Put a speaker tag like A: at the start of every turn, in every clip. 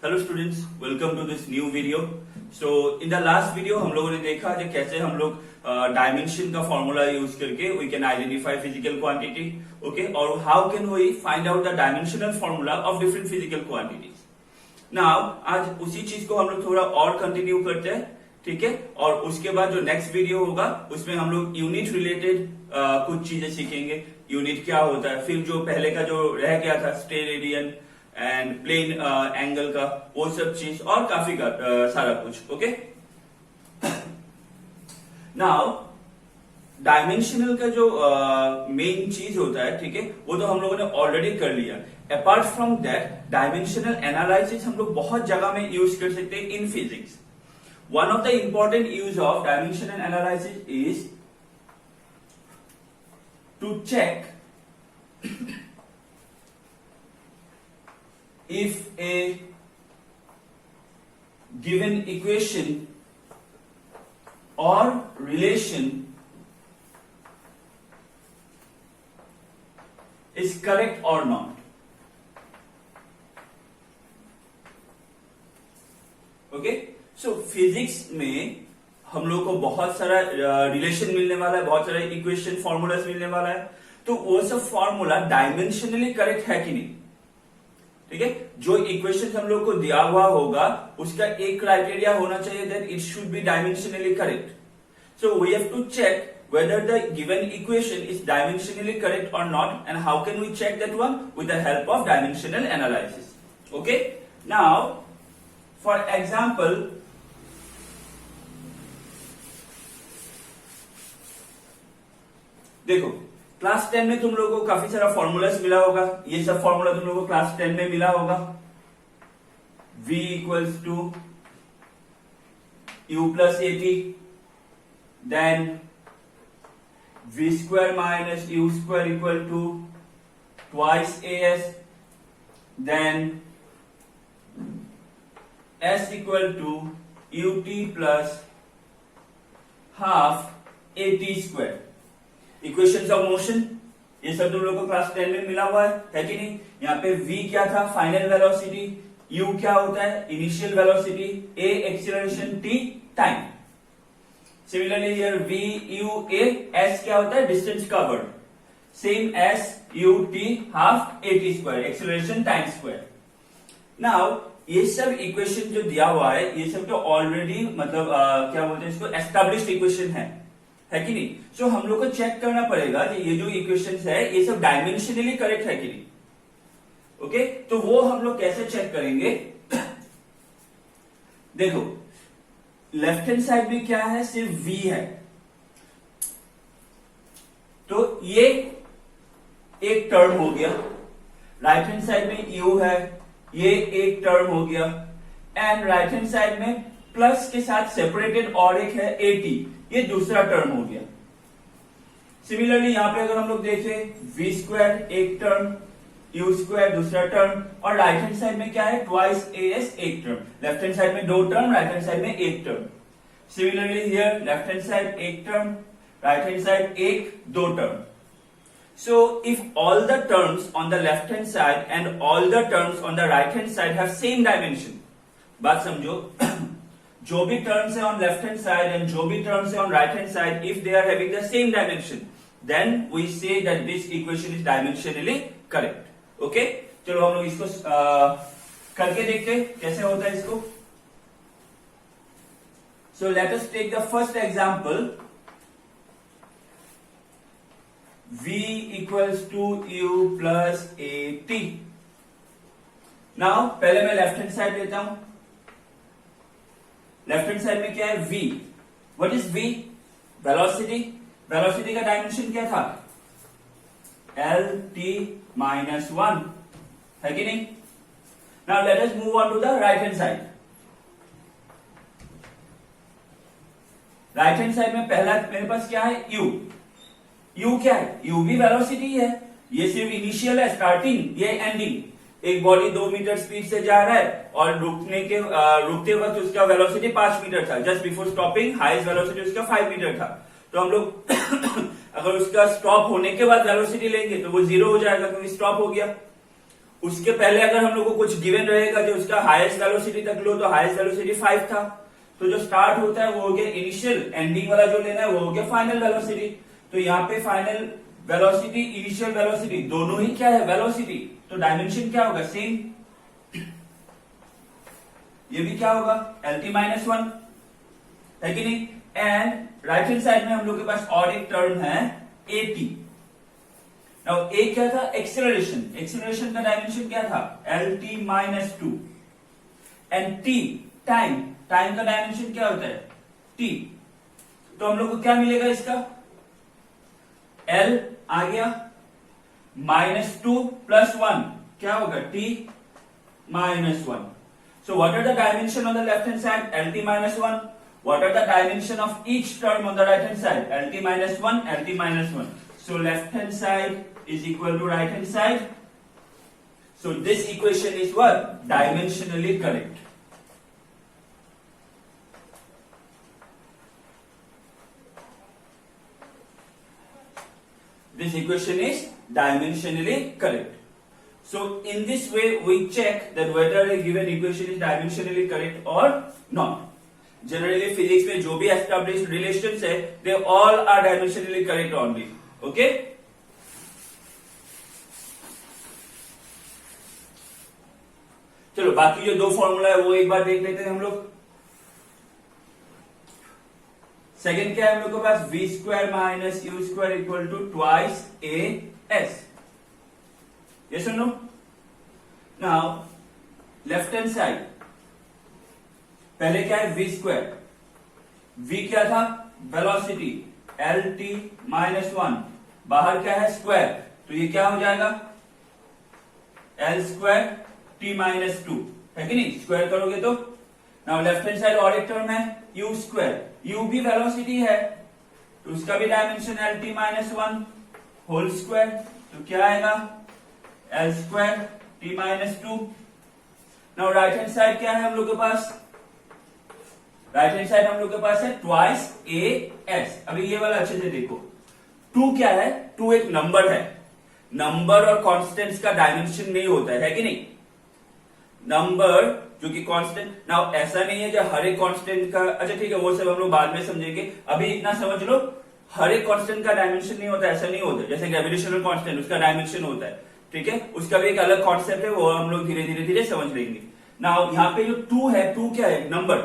A: Hello students, welcome to this new video. So in the last video हम लोगों ने देखा कि कैसे हम लोग डायमेंशन का फॉर्मूला यूज करके we can identify physical quantity, okay, और how can we find out the dimensional formula of different physical quantities. Now आज उसी चीज को हम लोग थोड़ा और कंटिन्यू करते हैं, ठीक है। और उसके बाद जो नेक्स्ट वीडियो होगा उसमें हम लोग यूनिट रिलेटेड कुछ चीजें सीखेंगे। यूनिट क्या होता है, फिर जो पहले का जो रह गया था स्टेरेडियन एंड प्लेन एंगल का, वो सब चीज और काफी सारा कुछ, ओके। नाउ डायमेंशनल का जो मेन चीज होता है, ठीक है, वो तो हम लोगों ने ऑलरेडी कर लिया। Apart from that dimensional analysis हम लोग बहुत जगह में यूज कर सकते हैं in physics. One of the important use of dimensional analysis is to check if a given equation or relation is correct or not. Okay? So physics में हम लोग को बहुत सारा रिलेशन मिलने वाला है, बहुत सारा इक्वेशन फॉर्मूलाज मिलने वाला है। तो वो सब फॉर्मूला डायमेंशनली करेक्ट है कि नहीं, ठीक है। जो इक्वेशन हम लोग को दिया हुआ होगा उसका एक क्राइटेरिया होना चाहिए that it should be dimensionally correct. So we have to check whether the given equation is dimensionally correct or not, and how can we check that one? With the help of dimensional analysis. Okay, now for example, देखो class 10 में तुम लोगों को काफी सारा formulas मिला होगा। ये सब फॉर्मूला तुम लोगों को क्लास 10 में मिला होगा। v equals to u plus at, then v square minus u square equal to twice as, then s equal to ut plus half at square. Equations of motion ये सब तुम लोग को क्लास 10 में मिला हुआ है कि नहीं। यहाँ पे v क्या था, फाइनल वेलोसिटी, u क्या होता है, initial velocity, a acceleration, t time. Similarly here v u a, s क्या होता है, distance covered, same s u t half at square, acceleration time square. Now ये सब इक्वेशन जो दिया हुआ है ये सब तो ऑलरेडी मतलब क्या बोलते हैं इसको, एस्टैब्लिश्ड इक्वेशन है कि नहीं। सो हम लोग को चेक करना पड़ेगा कि ये जो इक्वेशंस है ये सब डायमेंशनली करेक्ट है कि नहीं, ओके। तो वो हम लोग कैसे चेक करेंगे देखो लेफ्ट हैंड साइड में क्या है, सिर्फ v है, तो ये एक टर्म हो गया। राइट हैंड साइड में u है, ये एक टर्म हो गया। एंड राइट हैंड साइड में प्लस के साथ सेपरेटेड और एक है at, ये दूसरा टर्म हो गया। सिमिलरली यहां पे अगर हम लोग देखें v स्क्वायर एक टर्म, u स्क्वायर दूसरा टर्म, और राइट हैंड साइड में क्या है, ट्वाइस as एक टर्म। लेफ्ट हैंड साइड में दो टर्म, राइट हैंड साइड में एक term. Similarly here left hand side एक टर्म, राइट हैंड साइड एक दो term. So if all the terms on the left hand side and all the terms on the right hand side have same dimension, बात समझो, जो भी terms है on left hand side and जो भी terms है on right hand side, if they are having the same dimension, then we say that this equation is dimensionally correct. Okay? चलो हम लोग इसको करके देखते हैं कैसे होता है इसको। So let us take the first example. v equals to u plus at. Now पहले मैं लेफ्ट हैंड साइड लेता हूं। लेफ्ट हैंड साइड में क्या है, v। What is v? Velocity. Velocity का डायमेंशन क्या था, lt माइनस 1, है कि नहीं। Now let us move on to the right hand side. Right hand side में पहला मेरे पास क्या है, u। u क्या है, u भी वेलोसिटी है, ये सिर्फ इनिशियल है, स्टार्टिंग, ये एंडिंग। एक बॉडी 2 मीटर स्पीड से जा रहा है और रुकते वक्त उसका वेलोसिटी 5 मीटर था। Just before stopping highest velocity उसका 5 मीटर था। तो हम लोग अगर उसका स्टॉप होने के बाद वेलोसिटी लेंगे तो वो 0 हो जाएगा क्योंकि स्टॉप हो गया। उसके पहले अगर हम लोग को कुछ गिवन रहेगा जो उसका हाईएस्ट वेलोसिटी तक लो, तो हाईएस्ट वेलोसिटी 5 था, तो जो स्टार्ट होता है वो हो गया इनिशियल, एंडिंग वाला जो लेना है वो हो गया फाइनल वेलोसिटी। तो यहाँ पे फाइनल वेलोसिटी, इनिशियल वेलोसिटी दोनों ही क्या है, वेलोसिटी, तो डायमेंशन क्या होगा, सेम। ये भी क्या होगा, LT-1 है कि नहीं। एंड राइट हैंड साइड में हम लोग के पास और एक टर्म है AT। नाउ A क्या था, एक्सेलरेशन, एक्सेलरेशन का डायमेंशन क्या था, LT-2। And T time, time का डायमेंशन क्या होता है, T। तो हम लोग को क्या मिलेगा इसका, L आ गया, -2 + 1 क्या होगा, T-1। So what are the dimension on the left hand side, LT-1. What are the dimension of each term on the right hand side, LT-1, LT-1. So left hand side is equal to right hand side. So this equation is what, dimensionally correct. This equation is dimensionally correct. So in this way we check that whether a given equation is dimensionally correct or not. Generally physics में जो भी established relations है, they all are dimensionally correct only. Okay? चलो बाकी जो दो formula है वो एक बार देख लेते हैं हम लोग। सेकेंड क्या है हम लोग के पास, v² - u² equal to twice as। Yes or no? Now left hand side, पहले क्या है, v², v क्या था, वेलोसिटी, LT-1, बाहर क्या है, स्क्वायर, तो ये क्या हो जाएगा, L² T-2, है कि नहीं, स्क्वायर करोगे तो। नाउ लेफ्ट हैंड साइड और एक टर्म है u², u भी वेलोसिटी है, तो उसका भी डायमेंशन LT-1 होल स्क्वायर, तो क्या आएगा, L² T-2। Now right hand side क्या है हम लोग के पास, राइट हैंड साइड हम लोग के पास है ट्वाइस as। अभी ये वाला अच्छे से देखो, 2 क्या है, 2 एक नंबर है, नंबर और कॉन्स्टेंट्स का डायमेंशन नहीं होता है कि नहीं, नंबर जो कि कांस्टेंट। नाउ ऐसा नहीं है जो हर एक कांस्टेंट का, अच्छा ठीक है वो सब हम लोग बाद में समझेंगे, अभी इतना समझ लो, हर एक कांस्टेंट का डायमेंशन नहीं होता, ऐसा नहीं होता। जैसे ग्रेविटेशनल कांस्टेंट, उसका डायमेंशन होता है, ठीक है, उसका भी एक अलग कॉन्सेप्ट है, वो हम लोग धीरे धीरे धीरे समझ लेंगे। नाउ यहाँ पे जो 2 है, 2 क्या है, नंबर,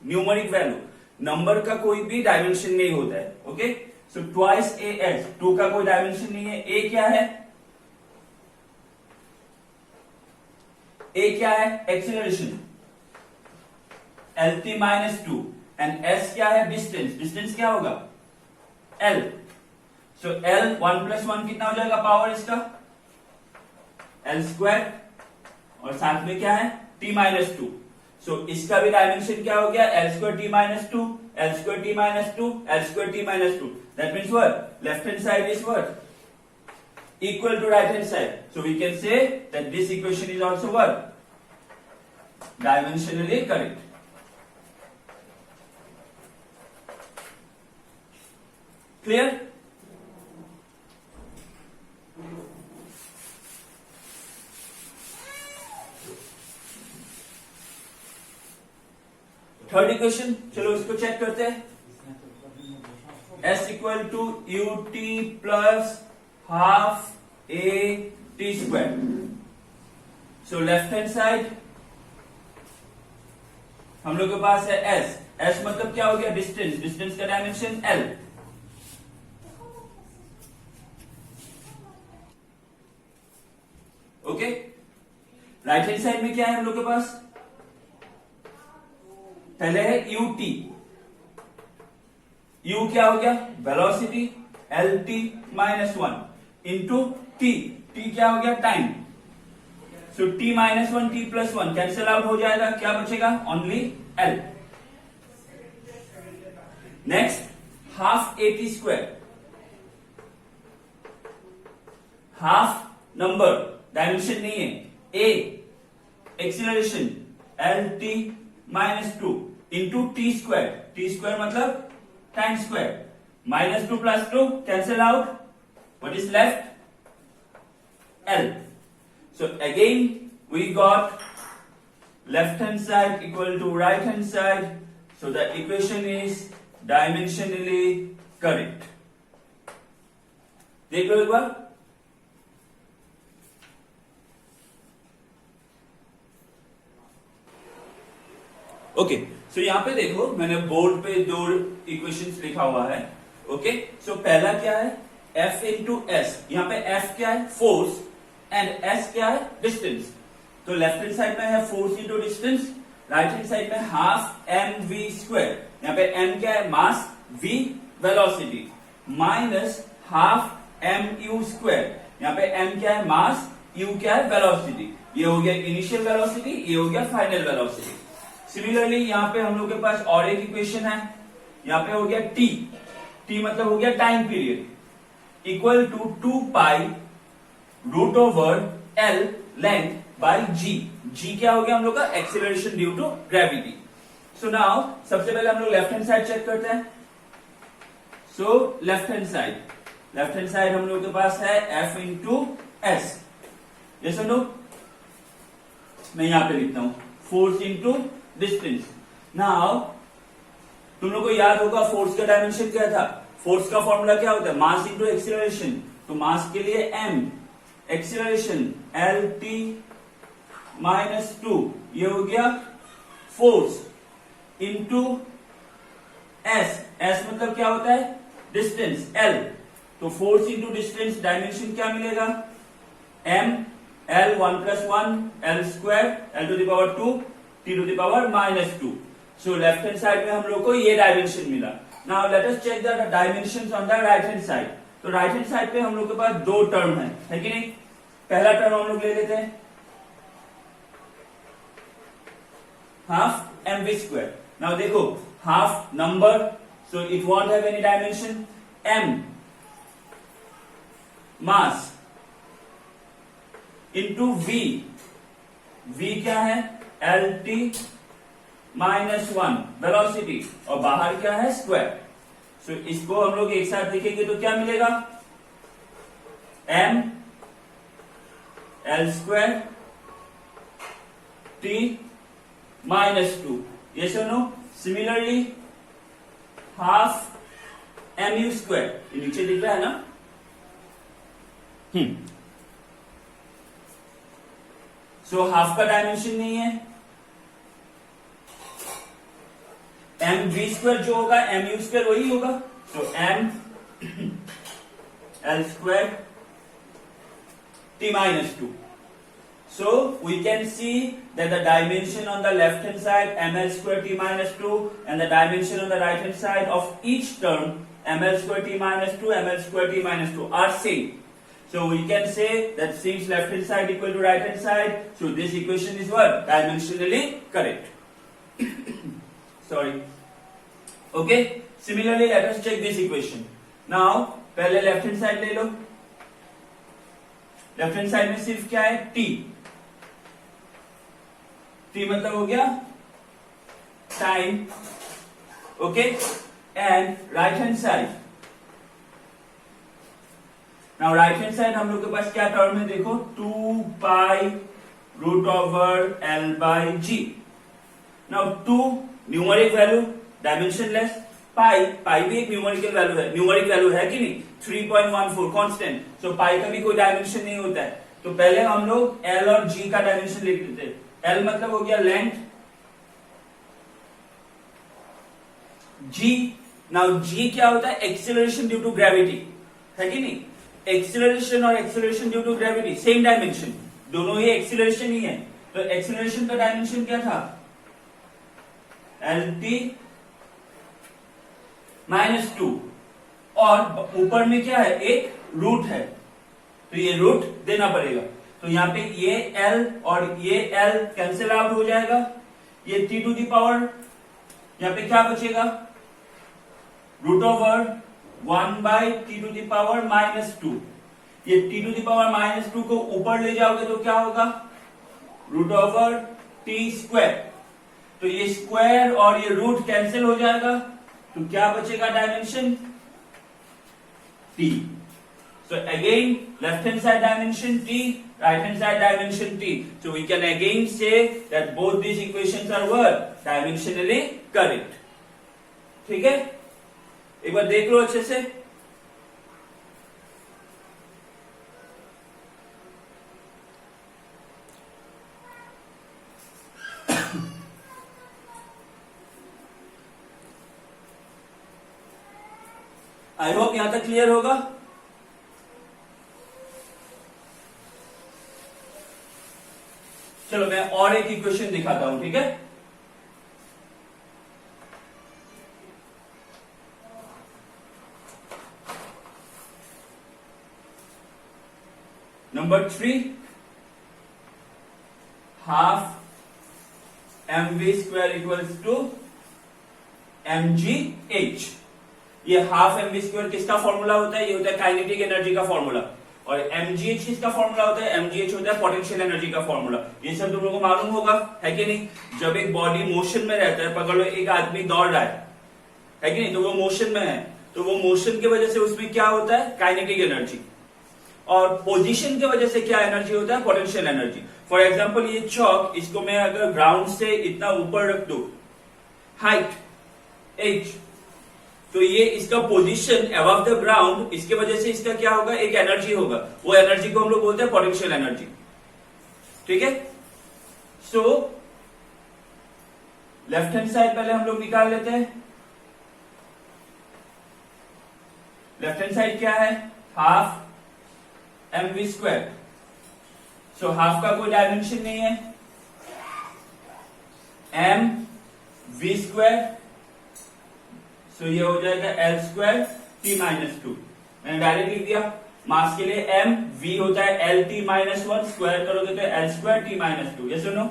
A: न्यूमेरिक वैल्यू, नंबर का कोई भी डायमेंशन नहीं होता है। ओके, सो ट्वाइस as, 2 का कोई डायमेंशन नहीं है। a क्या है, a क्या है, एक्सीलरेशन, LT-2, एंड s क्या है, डिस्टेंस, डिस्टेंस क्या होगा, L। सो L 1 + 1 कितना हो जाएगा, पावर इसका L², और साथ में क्या है, T-2। सो इसका भी डायमेंशन क्या हो गया, L² T-2, L² T-2, L² T-2। That means what, left hand side is what, equal to right hand side. So we can say that this equation is also what, dimensionally correct. Clear? Third equation, चलो इसको check करते हैं। S = ut plus half a² सो left hand side हम लोग के पास है S, S मतलब क्या हो गया, डिस्टेंस, डिस्टेंस का dimension L। Okay, right hand side में क्या है हम लोग के पास, पहले है ut, u क्या हो गया, velocity, LT-1 into t, t क्या हो गया, टाइम। सो T-1 T+1 कैंसिल आउट हो जाएगा, क्या बचेगा, only L। Next half at², half number, dimension नहीं है, a acceleration LT-2 into T² T² मतलब time square, -2 + 2 cancel out, what is left, L। So again we got left hand side equal to right hand side. So the equation is dimensionally correct. देख लो एक बार. Okay, सो यहां पे देखो मैंने board पे दो equations लिखा हुआ है. ओके, सो पहला क्या है, F इंटू एस. यहां पे F क्या है, फोर्स, एंड S क्या है, डिस्टेंस. तो लेफ्ट हैंड साइड में है force into distance, right hand side में हाफ एम वी स्क्वायर. यहां पे m क्या है, mass, v velocity, minus half M U square. यहां पे m क्या है, मास, u क्या है, वेलोसिटी. ये हो गया इनिशियल वेलोसिटी, ये हो गया फाइनल वेलोसिटी. सिमिलरली यहां पे हम लोग के पास और एक इक्वेशन है. यहां पे हो गया t. t मतलब हो गया time period, equal to 2 pi root over l length by g. g क्या हो गया हम लोग का, acceleration due to gravity. So now सबसे पहले हम लोग लेफ्ट हैंड साइड चेक करते हैं. सो लेफ्ट हैंड साइड हम लोग के पास है F इंटू एस. ये सुनो, मैं यहां पे लिखता हूं फोर्स इंटू डिस्टेंस. नाउ तुम लोग को याद होगा फोर्स का डायमेंशन क्या था. फोर्स का फॉर्मूला क्या होता है, मास इंटू एक्सीलरेशन. तो मास के लिए m, acceleration L T minus 2. ये हो गया फोर्स इंटू एस. एस मतलब क्या होता है, डिस्टेंस l. तो फोर्स इंटू डिस्टेंस डायमेंशन क्या मिलेगा, m l 1 plus 1 l square l to the power 2 t to the power minus 2. So left hand side में हम लोग को ये डायमेंशन मिला. Now let us check the dimensions on the right hand side. तो right hand side पे हम लोग के पास दो टर्म है कि नहीं. पहला टर्म हम लोग ले लेते हैं half M V square. Now देखो half number, so it won't have any dimension. m mass into v. v क्या है, एल टी माइनस 1 वेलोसिटी, और बाहर क्या है, स्क्वायर. सो इसको हम लोग एक साथ लिखेंगे तो क्या मिलेगा, m L square T minus 2. ये सुनो, similarly half M U square, ये नीचे दिख रहा है ना. सो हाफ का डायमेंशन नहीं है. एम वी स्क्वायर जो होगा एम यू स्क्वायर वही होगा. So M L square T minus 2. So we can see that the dimension on the left hand side ml square t minus 2 and the dimension on the right hand side of each term ml square t minus 2 ml square t minus 2 are same. So we can say that since left hand side equal to right hand side, so this equation is what, dimensionally correct. Sorry. Okay. Similarly, let us check this equation. Now पहले left hand side ले लो. Left hand side में सिर्फ क्या है, t. t मतलब हो गया time. Okay, and right hand side. Now right hand side हम लोग के पास क्या टर्म है, देखो 2 pi root over L by G. Now 2 numeric value, dimensionless. Pi भी एक न्यूमेरिकल वैल्यू है, न्यूमेरिक वैल्यू है कि नहीं, 3.14 कांस्टेंट. सो पाई का भी कोई डायमेंशन नहीं होता है. तो पहले हम लोग एल और जी का डायमेंशन लिख देते हैं. एल मतलब हो गया लेंथ, जी. नाउ जी क्या होता है, एक्सीलरेशन ड्यू टू ग्रेविटी, है कि नहीं. एक्सीलरेशन और acceleration due to gravity same dimension, दोनों ही एक्सीलरेशन ही है. तो एक्सीलरेशन का डायमेंशन क्या था, एल टी माइनस 2, और ऊपर में क्या है, एक रूट है, तो ये रूट देना पड़ेगा. तो यहां पे ये L और ये L कैंसिल आउट हो जाएगा. ये t टू दी पावर, यहां पे क्या बचेगा, root over 1 by T to the power minus 2. ये t to the power minus 2 को ऊपर ले जाओगे तो क्या होगा, रूट ओवर t स्क्वायर. तो ये स्क्वायर और ये रूट कैंसिल हो जाएगा, तो क्या बचेगा dimension, t. So again left hand side dimension t, right hand side dimension t. So we can again say that both these equations are what? Dimensionally correct. ठीक है, एक बार देख लो अच्छे से. आई होप यहां तक क्लियर होगा. चलो मैं और एक इक्वेशन दिखाता हूं, ठीक है. Number 3, half mv square equals to mgh. ये हाफ mv स्क्वायर किसका फॉर्मूला होता है? ये होता है काइनेटिक एनर्जी का फॉर्मूला. और mgh किसका फॉर्मूला होता है? mgh होता है पोटेंशियल एनर्जी का फॉर्मूला. ये सब तुम लोगों को मालूम होगा, है कि नहीं? जब एक बॉडी मोशन में रहता है, पकड़ लो एक आदमी दौड़ रहा है कि नहीं, तो वो मोशन में है, तो वो मोशन की वजह से उसमें क्या होता है? Kinetic energy. और पोजीशन की वजह से क्या एनर्जी होता है? Potential energy. फॉर एग्जाम्पल ये चौक, इसको मैं अगर ग्राउंड से इतना ऊपर रख दू, हाइट h, तो ये इसका पोजीशन अबव द ग्राउंड, इसकी वजह से इसका क्या होगा? एक एनर्जी होगा. वो एनर्जी को हम लोग बोलते हैं पोटेंशियल एनर्जी. ठीक है. सो लेफ्ट हैंड साइड पहले हम लोग निकाल लेते हैं. लेफ्ट हैंड साइड क्या है? Half mv square. So half का कोई डायमेंशन नहीं है, m v स्क्वायर. सो ये हो जाएगा L स्क्वायर t माइनस 2. मैंने डायरेक्ट लिख दिया. मास के लिए m, v होता है L t माइनस 1, स्क्वायर करोगे तो L स्क्वायर t माइनस 2. ये सुनो.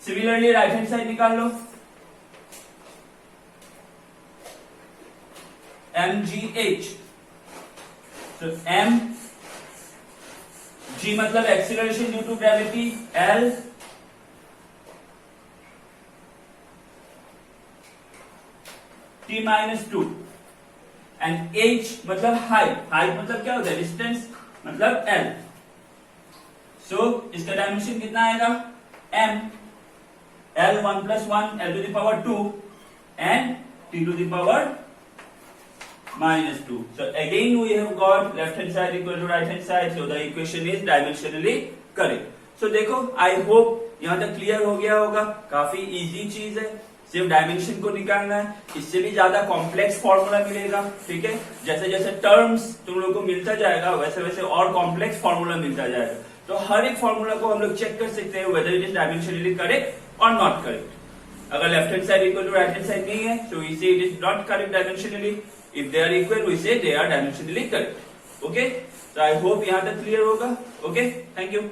A: सिमिलरली राइट हैंड साइड निकाल लो. mgh. तो m, g मतलब acceleration due to gravity, L t माइनस 2 एंड h मतलब हाइट. हाइट मतलब क्या होता है? डिस्टेंस मतलब L. सो इसका डायमेंशन कितना आएगा? m, L 1 plus 1, L to the power 2 and t to the power minus 2. So again we have got left hand side equal to right hand side. So the equation is dimensionally correct. So देखो, I hope यहां तक clear हो गया होगा. काफी easy चीज है, सिर्फ डायमेंशन को निकालना है. इससे भी ज्यादा कॉम्प्लेक्स फॉर्मूला मिलेगा. ठीक है. जैसे जैसे टर्म्स तुम लोग को मिलता जाएगा, वैसे वैसे और कॉम्प्लेक्स फॉर्मूला मिलता जाएगा. तो हर एक फॉर्मूला को हम लोग चेक कर सकते हैं whether it is dimensionally correct और नॉट करेक्ट. अगर left hand side equal to right hand side नहीं है, so we say it is not correct dimensionally. If they are equal, we say they are dimensionally correct. Okay? So I hope यहाँ तक clear होगा. Okay? Thank you.